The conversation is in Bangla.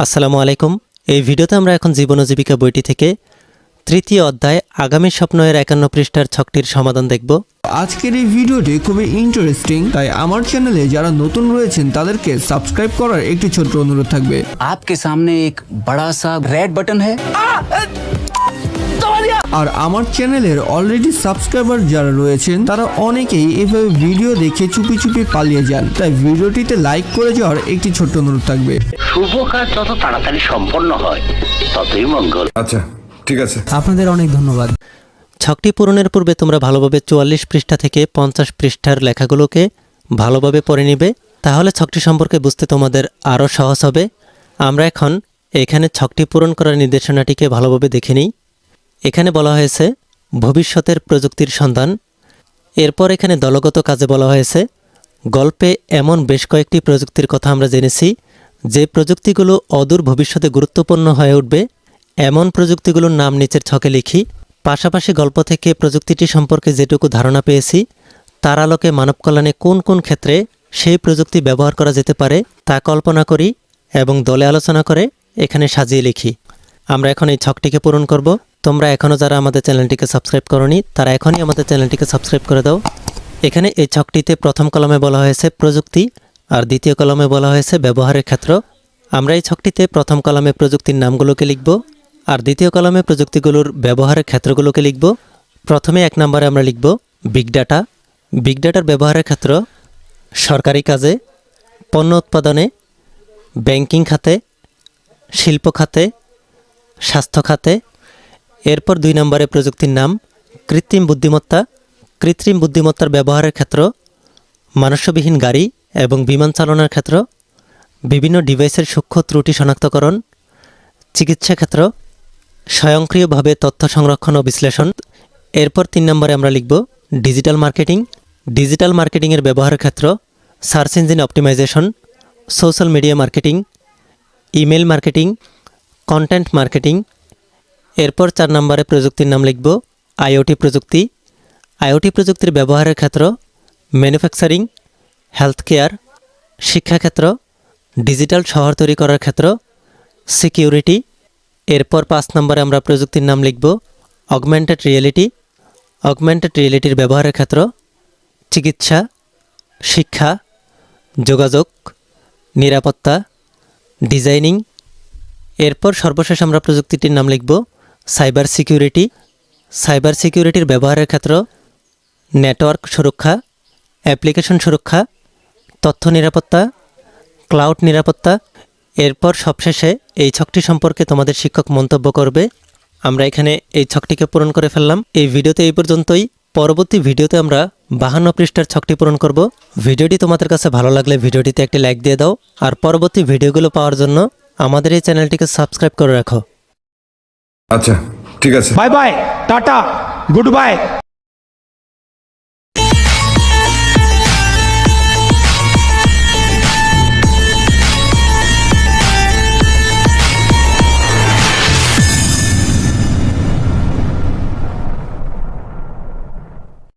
আসসালামু আলাইকুম। এই ভিডিওতে আমরা এখন জীবন ও জীবিকা বইটি থেকে তৃতীয় অধ্যায় আগামী স্বপ্নের 51 পৃষ্ঠার ছকটির সমাধান দেখব। আজকের এই ভিডিওটি খুবই ইন্টারেস্টিং, তাই আমার চ্যানেলে যারা নতুন রয়েছেন তাদেরকে সাবস্ক্রাইব করার একটি ছোট্ট অনুরোধ থাকবে। आपके सामने एक बड़ा सा रेड बटन है। আর আমার চ্যানেলের অলরেডি সাবস্ক্রাইবার যারা রয়েছেন তারা অনেকেই এভাবে ভিডিও দেখে চুপি চুপি পালিয়ে যান, তাই ভিডিওটিতে লাইক করে যাওয়ার একটি ছোট্ট অনুরোধ থাকবে। শুভ কাজ যত তাড়াতাড়ি সম্পন্ন হয় ততই মঙ্গল। আচ্ছা ঠিক আছে, আপনাদের অনেক ধন্যবাদ। ছকটি পূরণের পূর্বে তোমরা ভালোভাবে 44 পৃষ্ঠা থেকে 50 পৃষ্ঠার লেখাগুলোকে ভালোভাবে পড়ে নিবে, তাহলে ছকটি সম্পর্কে বুঝতে তোমাদের আরও সহজ হবে। আমরা এখন এখানে ছকটি পূরণ করার নির্দেশনাটিকে ভালোভাবে দেখে নিই। এখানে বলা হয়েছে ভবিষ্যতের প্রযুক্তির সন্ধান। এরপর এখানে দলগত কাজে বলা হয়েছে গল্পে এমন বেশ কয়েকটি প্রযুক্তির কথা আমরা জেনেছি যে প্রযুক্তিগুলো অদূর ভবিষ্যতে গুরুত্বপূর্ণ হয়ে উঠবে। এমন প্রযুক্তিগুলোর নাম নিচের ছকে লিখি। পাশাপাশি গল্প থেকে প্রযুক্তিটি সম্পর্কে যেটুকু ধারণা পেয়েছি তার আলোকে মানব কল্যাণে কোন কোন ক্ষেত্রে সেই প্রযুক্তি ব্যবহার করা যেতে পারে তা কল্পনা করি এবং দলে আলোচনা করে এখানে সাজিয়ে লিখি। আমরা এখন এই ছকটিকে পূরণ করব। তোমরা এখনও যারা আমাদের চ্যানেলটিকে সাবস্ক্রাইব করোনি তারা এখনই আমাদের চ্যানেলটিকে সাবস্ক্রাইব করে দাও। এখানে এই ছকটিতে প্রথম কলমে বলা হয়েছে প্রযুক্তি আর দ্বিতীয় কলমে বলা হয়েছে ব্যবহারের ক্ষেত্র। আমরা এই ছকটিতে প্রথম কলমে প্রযুক্তির নামগুলোকে লিখব আর দ্বিতীয় কলমে প্রযুক্তিগুলোর ব্যবহারের ক্ষেত্রগুলোকে লিখব। প্রথমে 1 নম্বরে আমরা লিখব বিগ ডাটা। বিগ ডাটার ব্যবহারের ক্ষেত্র সরকারি কাজে, পণ্য উৎপাদনে, ব্যাংকিং খাতে, শিল্প খাতে, স্বাস্থ্য খাতে। এরপর 2 নম্বরে প্রযুক্তির নাম কৃত্রিম বুদ্ধিমত্তা। কৃত্রিম বুদ্ধিমত্তার ব্যবহারের ক্ষেত্র মানুষ্যবিহীন গাড়ি এবং বিমান চালনার ক্ষেত্র, বিভিন্ন ডিভাইসের সূক্ষ্ম ত্রুটি শনাক্তকরণ, চিকিৎসা ক্ষেত্র, স্বয়ংক্রিয়ভাবে তথ্য সংরক্ষণ ও বিশ্লেষণ। এরপর 3 নম্বরে আমরা লিখব ডিজিটাল মার্কেটিং। ডিজিটাল মার্কেটিংয়ের ব্যবহারের ক্ষেত্র search engine optimisation, social media marketing, email marketing, content marketing. এরপর 4 নম্বরে প্রযুক্তির নাম লিখব আইওটি প্রযুক্তি। আইওটি প্রযুক্তির ব্যবহারের ক্ষেত্র ম্যানুফ্যাকচারিং, হেলথ কেয়ার, শিক্ষাক্ষেত্র, ডিজিটাল শহর তৈরি করার ক্ষেত্র, সিকিউরিটি। এরপর 5 নম্বরে আমরা প্রযুক্তির নাম লিখব অগমেন্টেড রিয়েলিটি। অগমেন্টেড রিয়েলিটির ব্যবহারের ক্ষেত্র চিকিৎসা, শিক্ষা, যোগাযোগ, নিরাপত্তা, ডিজাইনিং। এরপর সর্বশেষ আমরা প্রযুক্তিটির নাম লিখব সাইবার সিকিউরিটি। সাইবার সিকিউরিটির ব্যবহারের ক্ষেত্র নেটওয়ার্ক সুরক্ষা, অ্যাপ্লিকেশন সুরক্ষা, তথ্য নিরাপত্তা, ক্লাউড নিরাপত্তা। এরপর সবশেষে এই ছকটি সম্পর্কে তোমাদের শিক্ষক মন্তব্য করবে। আমরা এখানে এই ছকটিকে পূরণ করে ফেললাম। এই ভিডিওতে এই পর্যন্তই। পরবর্তী ভিডিওতে আমরা 52 পৃষ্ঠার ছকটি পূরণ করব। ভিডিওটি তোমাদের কাছে ভালো লাগলে ভিডিওটিতে একটি লাইক দিয়ে দাও আর পরবর্তী ভিডিওগুলো পাওয়ার জন্য আমাদের এই চ্যানেলটিকে সাবস্ক্রাইব করে রাখো। আচ্ছা ঠিক আছে। Bye bye tata good bye.